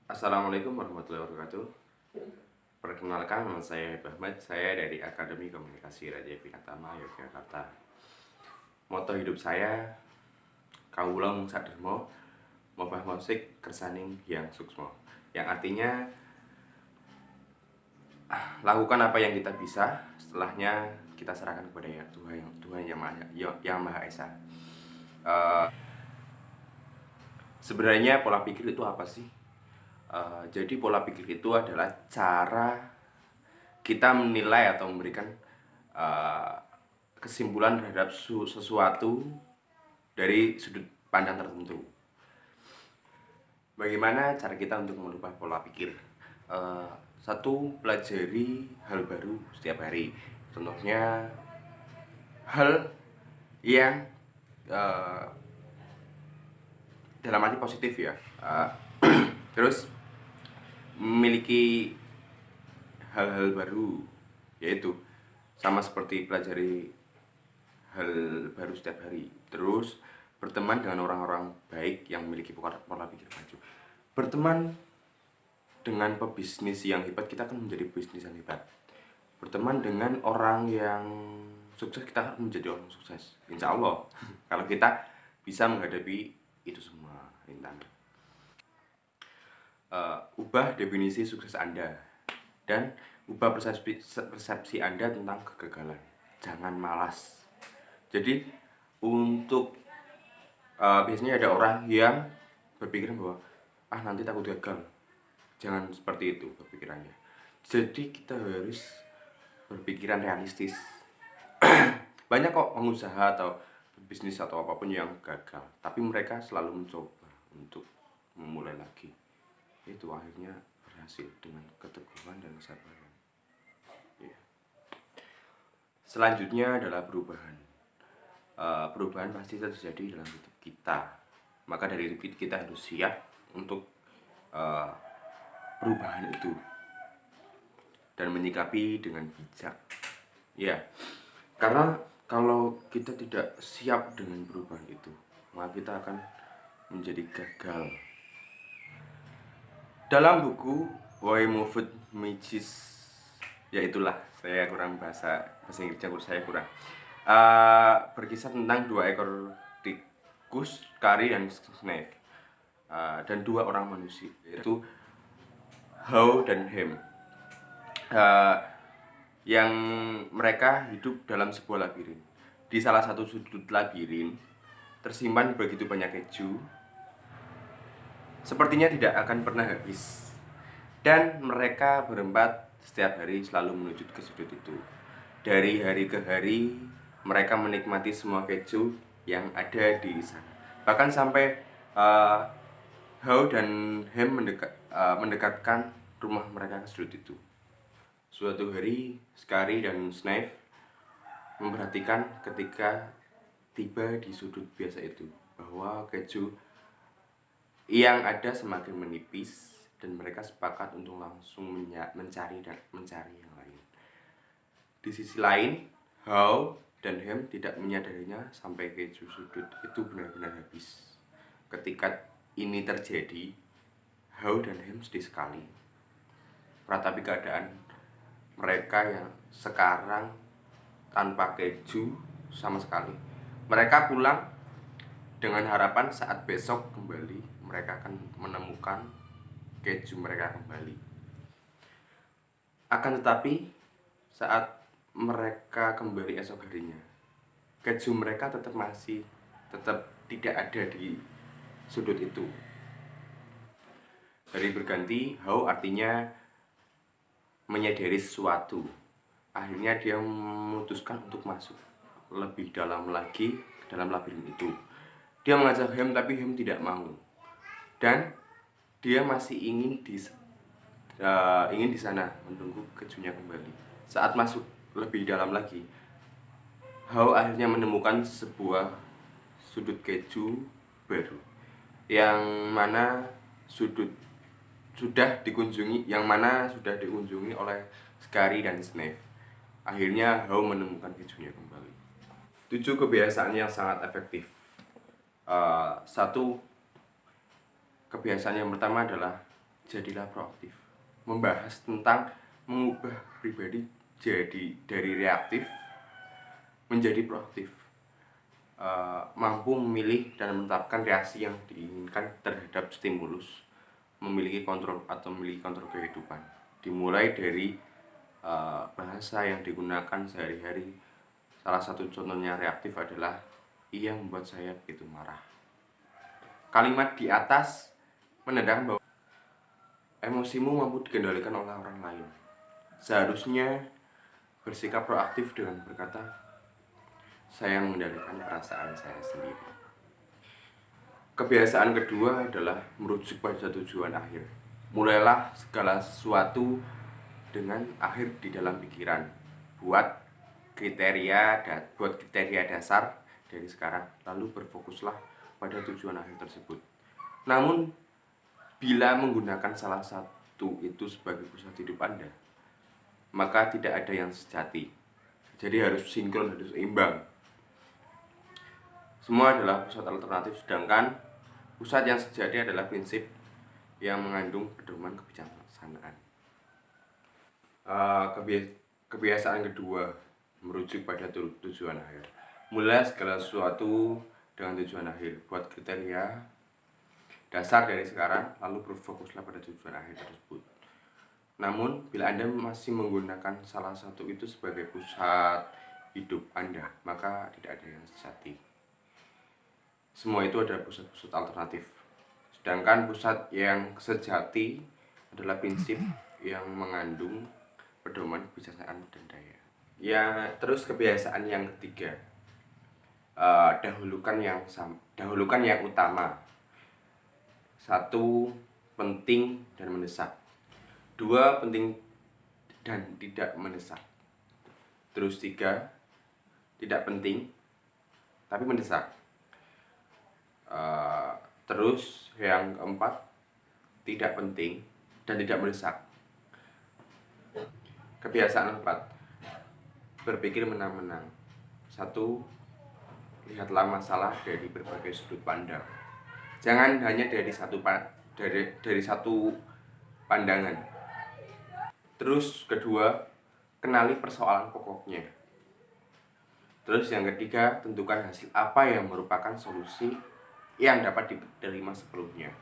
Assalamualaikum warahmatullahi wabarakatuh. Perkenalkan, nama saya Bahmat. Saya dari Akademi Komunikasi Raja Pinatama, Yogyakarta. Moto hidup saya, Kawula Mung Sadermo, Mobah Musik Kersaning yang Suksmo. Yang artinya, lakukan apa yang kita bisa, setelahnya kita serahkan kepada Tuhan yang Maha Esa. Sebenarnya pola pikir itu apa sih? Jadi pola pikir itu adalah cara kita menilai atau memberikan uh, kesimpulan terhadap sesuatu dari sudut pandang tertentu. Bagaimana cara kita untuk merubah pola pikir? Satu, pelajari hal baru setiap hari. Contohnya hal yang uh, dalam arti positif ya. Terus memiliki hal-hal baru, yaitu sama seperti pelajari hal baru setiap hari. Terus berteman dengan orang-orang baik yang memiliki pola pikir maju. Berteman dengan pebisnis yang hebat, kita akan menjadi bisnis yang hebat. Berteman dengan orang yang sukses, kita akan menjadi orang sukses, insya Allah. Kalau kita bisa menghadapi itu semua, Intan. Ubah definisi sukses Anda dan ubah persepsi Anda tentang kegagalan. Jangan malas. Jadi untuk biasanya ada orang yang berpikiran bahwa nanti takut gagal. Jangan seperti itu berpikirannya. Jadi kita harus berpikiran realistis. Banyak kok pengusaha atau bisnis atau apapun yang gagal, tapi mereka selalu mencoba untuk memulai lagi. Itu akhirnya berhasil dengan keteguhan dan kesabaran. Ya. Selanjutnya adalah perubahan. Perubahan pasti terjadi dalam hidup kita. Maka dari itu kita harus siap untuk perubahan itu dan menyikapi dengan bijak. Ya, karena kalau kita tidak siap dengan perubahan itu, maka kita akan menjadi gagal. Dalam buku Why Moved Magis, ya itulah, saya kurang bahasa Inggrisnya saya kurang. Berkisah tentang dua ekor tikus, Kari dan Snake, dan dua orang manusia, yaitu How dan Hem, yang mereka hidup dalam sebuah labirin. Di salah satu sudut labirin tersimpan begitu banyak keju, sepertinya tidak akan pernah habis. Dan mereka berempat setiap hari selalu menuju ke sudut itu. Dari hari ke hari mereka menikmati semua keju yang ada di sana. Bahkan sampai How dan Hem mendekatkan rumah mereka ke sudut itu. Suatu hari Skari dan Snipe memperhatikan ketika tiba di sudut biasa itu bahwa keju yang ada semakin menipis dan mereka sepakat untuk langsung mencari yang lain. Di sisi lain, How dan Hem tidak menyadarinya sampai keju sudut itu benar-benar habis. Ketika ini terjadi, How dan Hem sedih sekali. Meratapi keadaan mereka yang sekarang tanpa keju sama sekali. Mereka pulang dengan harapan saat besok kembali mereka akan menemukan keju mereka kembali. Akan tetapi saat mereka kembali esok harinya, keju mereka tetap tidak ada di sudut itu. Hari berganti, How artinya menyadari sesuatu. Akhirnya dia memutuskan untuk masuk lebih dalam lagi ke dalam labirin itu. Dia mengajak Hem, tapi Hem tidak mau. Dan dia masih ingin di sana menunggu kejunya kembali. Saat masuk lebih dalam lagi, How akhirnya menemukan sebuah sudut keju baru, yang mana sudah dikunjungi oleh Skari dan Snape. Akhirnya How menemukan kejunya kembali. 7 kebiasaan yang sangat efektif. Satu kebiasaan yang pertama adalah jadilah proaktif. Membahas tentang mengubah pribadi jadi dari reaktif menjadi proaktif. Mampu memilih dan menetapkan reaksi yang diinginkan terhadap stimulus, memiliki kontrol kehidupan. Dimulai dari bahasa yang digunakan sehari-hari. Salah satu contohnya reaktif adalah ia membuat saya begitu marah. Kalimat di atas menandakan bahwa emosimu mampu dikendalikan oleh orang lain. Seharusnya bersikap proaktif dengan berkata, saya mengendalikan perasaan saya sendiri. Kebiasaan kedua adalah merujuk pada tujuan akhir. Mulailah segala sesuatu dengan akhir di dalam pikiran. Buat kriteria dasar dari sekarang, lalu berfokuslah pada tujuan akhir tersebut. Namun, bila menggunakan salah satu itu sebagai pusat hidup Anda, maka tidak ada yang sejati. Jadi harus sinkron, harus seimbang. Semua adalah pusat alternatif, sedangkan pusat yang sejati adalah prinsip yang mengandung pedoman kebijaksanaan. Kebiasaan kedua, merujuk pada tujuan akhir. Mulai segala sesuatu dengan tujuan akhir. Buat kriteria dasar dari sekarang, lalu berfokuslah pada tujuan akhir tersebut. Namun, bila Anda masih menggunakan salah satu itu sebagai pusat hidup Anda, maka tidak ada yang sejati. Semua itu adalah pusat-pusat alternatif. Sedangkan pusat yang sejati adalah prinsip yang mengandung pedoman kebijaksanaan dan daya. Ya, terus kebiasaan yang ketiga, dahulukan yang utama. 1. Penting dan mendesak. 2. Penting dan tidak mendesak. Terus 3. Tidak penting tapi mendesak. Terus yang keempat, tidak penting dan tidak mendesak. Kebiasaan 4, berpikir menang-menang. 1. Lihatlah masalah dari berbagai sudut pandang. Jangan hanya dari satu pandangan. Terus kedua, kenali persoalan pokoknya. Terus yang ketiga, tentukan hasil apa yang merupakan solusi yang dapat diterima sebelumnya.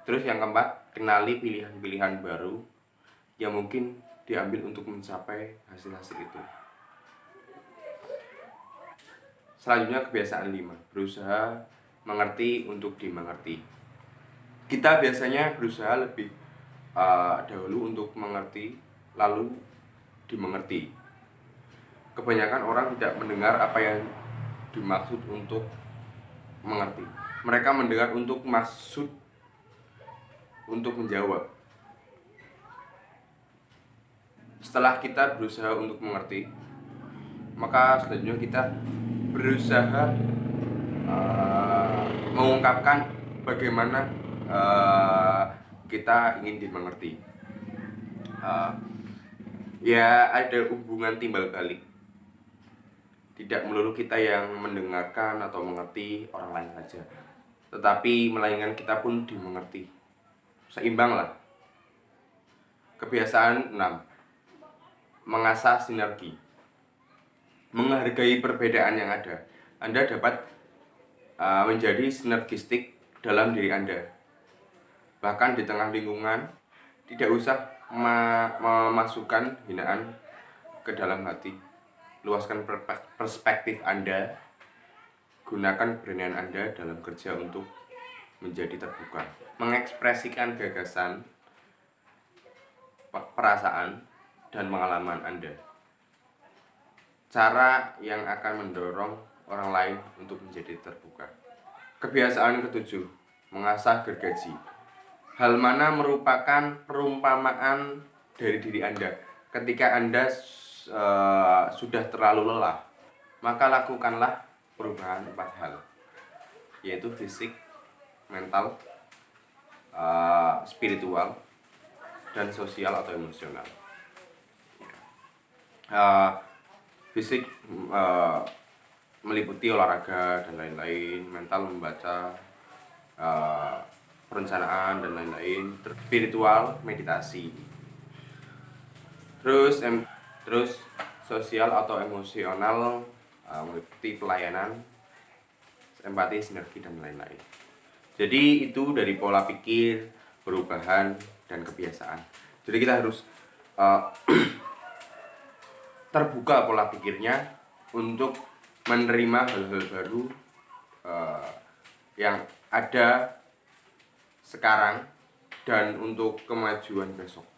Terus yang keempat, kenali pilihan-pilihan baru yang mungkin diambil untuk mencapai hasil-hasil itu. Selanjutnya kebiasaan 5, berusaha mengerti untuk dimengerti. Kita biasanya berusaha lebih dahulu untuk mengerti, lalu dimengerti. Kebanyakan orang tidak mendengar apa yang dimaksud untuk mengerti. Mereka mendengar untuk maksud untuk menjawab. Setelah kita berusaha untuk mengerti, maka selanjutnya kita berusaha mengungkapkan bagaimana kita ingin dimengerti. Ya, ada hubungan timbal balik. Tidak melulu kita yang mendengarkan atau mengerti orang lain saja, tetapi melainkan kita pun dimengerti. Seimbanglah. Kebiasaan 6, mengasah sinergi. Menghargai perbedaan yang ada. Anda dapat menjadi sinergistik dalam diri Anda. Bahkan di tengah lingkungan, tidak usah memasukkan hinaan ke dalam hati. Luaskan perspektif Anda. Gunakan keberanian Anda dalam kerja untuk menjadi terbuka. Mengekspresikan gagasan, perasaan, dan pengalaman Anda. Cara yang akan mendorong orang lain untuk menjadi terbuka. Kebiasaan ke-7, mengasah gergaji. Hal mana merupakan perumpamaan dari diri Anda. Ketika Anda sudah terlalu lelah, maka lakukanlah perubahan 4 hal, yaitu fisik, mental, spiritual, dan sosial atau emosional. Fisik meliputi olahraga dan lain-lain. Mental membaca perencanaan dan lain-lain, spiritual, meditasi. Terus sosial atau emosional, meliputi pelayanan, empati, sinergi dan lain-lain. Jadi itu dari pola pikir, perubahan dan kebiasaan. Jadi kita harus terbuka pola pikirnya untuk menerima hal-hal baru yang ada sekarang dan untuk kemajuan besok.